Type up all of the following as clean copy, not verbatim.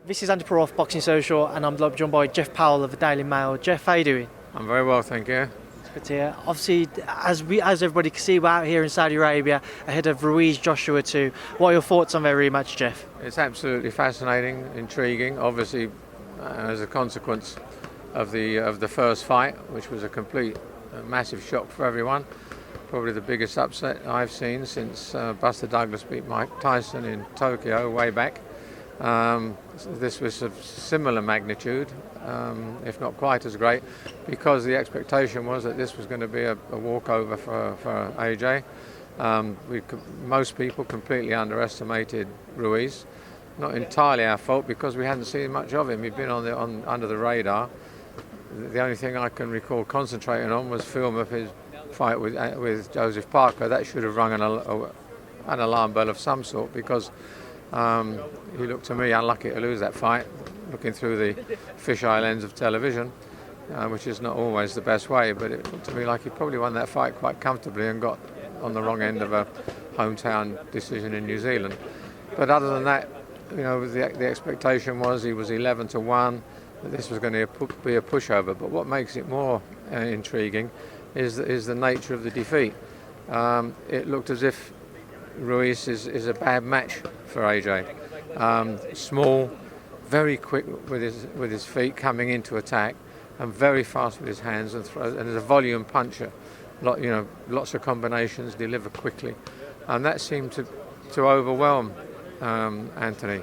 This is Andy Perrault of Boxing Social, and I'm joined by Jeff Powell of the Daily Mail. Jeff, how you doing? I'm very well, thank you. It's good to hear. Obviously, as everybody can see, we're out here in Saudi Arabia ahead of Ruiz-Joshua 2. What are your thoughts on their rematch, Jeff? It's absolutely fascinating, intriguing. Obviously, as a consequence of the first fight, which was a massive shock for everyone. Probably the biggest upset I've seen since Buster Douglas beat Mike Tyson in Tokyo way back. This was of similar magnitude, if not quite as great, because the expectation was that this was going to be a walkover for AJ. Most people completely underestimated Ruiz. Not entirely our fault, because we hadn't seen much of him. He'd been under the radar. The only thing I can recall concentrating on was film of his fight with Joseph Parker. That should have rung an alarm bell of some sort, because he looked to me unlucky to lose that fight, looking through the fisheye lens of television, which is not always the best way, but it looked to me like he probably won that fight quite comfortably and got on the wrong end of a hometown decision in New Zealand. But other than that, the expectation was he was 11-1, that this was going to be a pushover. But what makes it more intriguing is the nature of the defeat. It looked as if Ruiz is a bad match for AJ. Small, very quick with his feet coming into attack, and very fast with his hands and throws, and is a volume puncher. Lots of combinations, deliver quickly, and that seemed to overwhelm Anthony,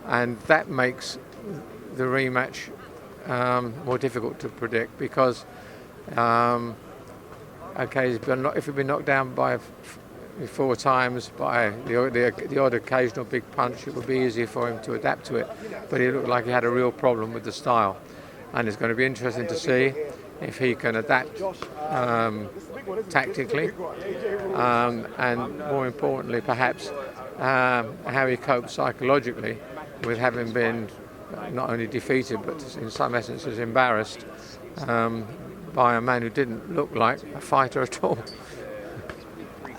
and that makes the rematch more difficult to predict, because if he'd been knocked down by 4 times by the odd occasional big punch, it would be easier for him to adapt to it. But he looked like he had a real problem with the style, and it's going to be interesting to see if he can adapt tactically, and more importantly perhaps how he copes psychologically with having been not only defeated but in some essences embarrassed by a man who didn't look like a fighter at all.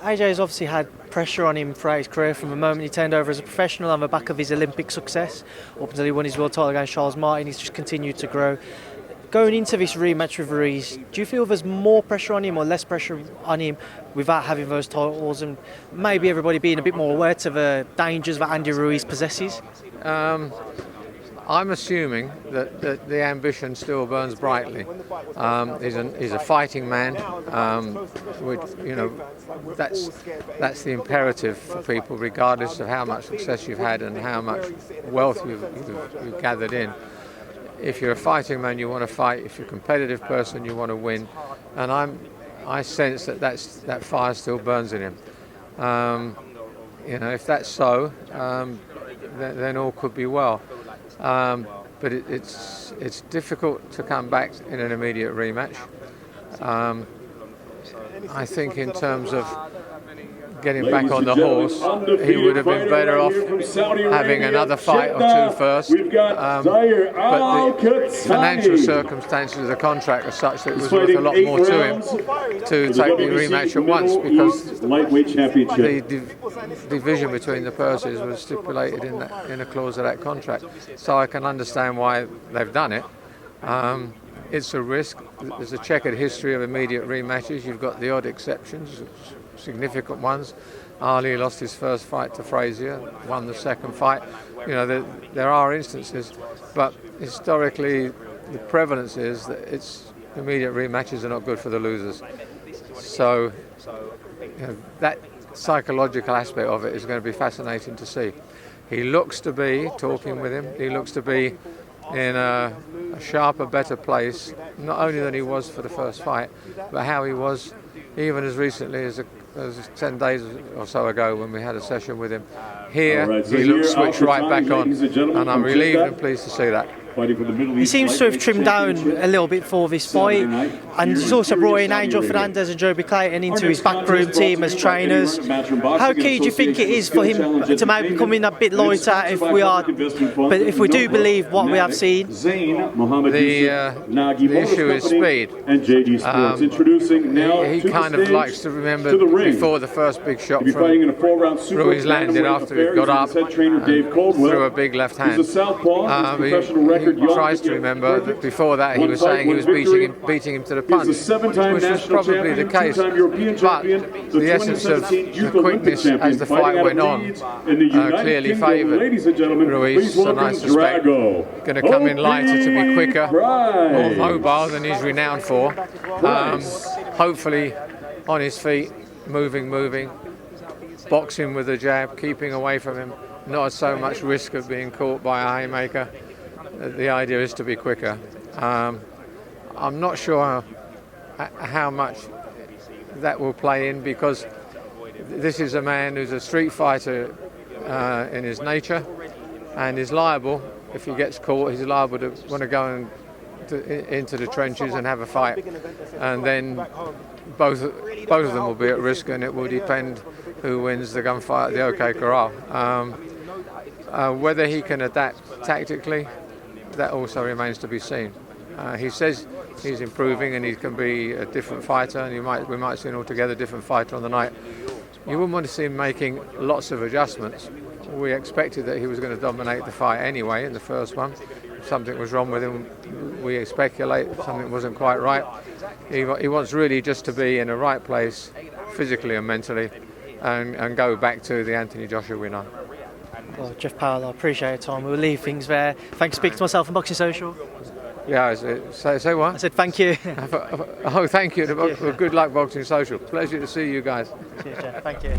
AJ has obviously had pressure on him throughout his career from the moment he turned over as a professional on the back of his Olympic success up until he won his world title against Charles Martin. He's just continued to grow. Going into this rematch with Ruiz, do you feel there's more pressure on him or less pressure on him without having those titles, and maybe everybody being a bit more aware to the dangers that Andy Ruiz possesses? I'm assuming that the ambition still burns brightly. He's a fighting man. That's the imperative for people, regardless of how much success you've had and how much wealth you've gathered in. If you're a fighting man, you want to fight. If you're a competitive person, you want to win. And I sense that fire still burns in him. If that's so, then all could be well. But it's difficult to come back in an immediate rematch. I think in terms of getting back on the horse, he would have been better off having another fight or 2 first. But the financial circumstances of the contract are such that it was worth a lot more to him to take the rematch at once, because the division between the purses was stipulated in a clause of that contract. So I can understand why they've done it. It's a risk. There's a checkered history of immediate rematches. You've got the odd exceptions, significant ones. Ali lost his first fight to Frazier, won the second fight. There are instances, but historically the prevalence is that immediate rematches are not good for the losers. So that psychological aspect of it is going to be fascinating to see. He looks to be, talking with him, he looks to be in a sharper, better place, not only than he was for the first fight, but how he was even as recently as 10 days or so ago when we had a session with him. Here, he looks switched right back on, and I'm relieved and pleased to see that. He seems to have trimmed down a little bit for this fight, and he's also brought in Angel Fernandez and Joby Clayton into his backroom team as trainers. How key do you think it is for him to maybe come in a bit lighter if we do believe what we have seen? The issue is speed. He kind of likes to remember before the first big shot from Ruiz landed after he got up and threw a big left hand. He tries to remember that before that he was saying he was beating him to the punch, which was probably the case. But the essence of the quickness as the fight went on clearly favoured Ruiz, and I suspect going to come in lighter to be quicker, more mobile than he's renowned for. Hopefully on his feet, moving, boxing with a jab, keeping away from him, not so much risk of being caught by a haymaker. The idea is to be quicker. I'm not sure how much that will play in, because this is a man who's a street fighter in his nature, and is liable, if he gets caught, he's liable to want to go into the trenches and have a fight, and then both of them will be at risk, and it will depend who wins the gunfight at the OK Corral. Whether he can adapt tactically, that also remains to be seen. He says he's improving and he can be a different fighter, and we might see an altogether different fighter on the night. You wouldn't want to see him making lots of adjustments. We expected that he was going to dominate the fight anyway in the first one. If something was wrong with him, we speculate something wasn't quite right. He wants really just to be in the right place, physically and mentally, and go back to the Anthony Joshua winner. Well, Jeff Powell, I appreciate your time. We'll leave things there. Thanks for speaking to myself on Boxing Social. Yeah, say what? I said thank you. Oh, thank you. Good luck, Boxing Social. Pleasure to see you guys. Cheers, Jeff. Thank you.